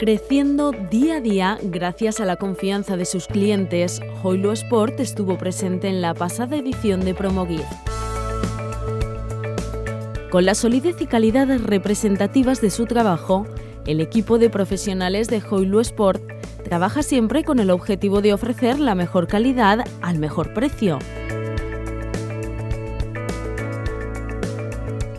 Creciendo día a día gracias a la confianza de sus clientes, Hoylo Sport estuvo presente en la pasada edición de Promogear. Con la solidez y calidad representativas de su trabajo, el equipo de profesionales de Hoylo Sport trabaja siempre con el objetivo de ofrecer la mejor calidad al mejor precio.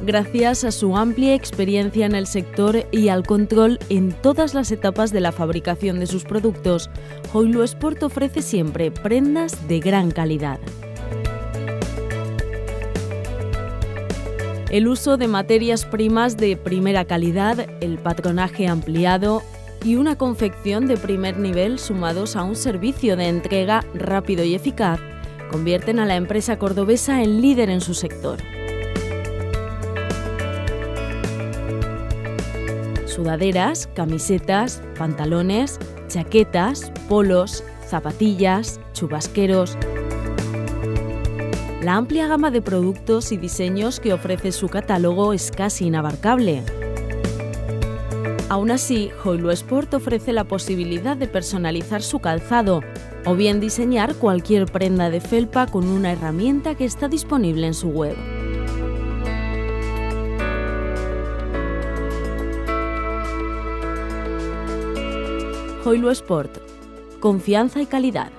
Gracias a su amplia experiencia en el sector y al control en todas las etapas de la fabricación de sus productos, Hoylo Sport ofrece siempre prendas de gran calidad. El uso de materias primas de primera calidad, el patronaje ampliado y una confección de primer nivel sumados a un servicio de entrega rápido y eficaz convierten a la empresa cordobesa en líder en su sector. Sudaderas, camisetas, pantalones, chaquetas, polos, zapatillas, chubasqueros. La amplia gama de productos y diseños que ofrece su catálogo es casi inabarcable. Aún así, Hoylo Sport ofrece la posibilidad de personalizar su calzado o bien diseñar cualquier prenda de felpa con una herramienta que está disponible en su web. Hoylo Sport, confianza y calidad.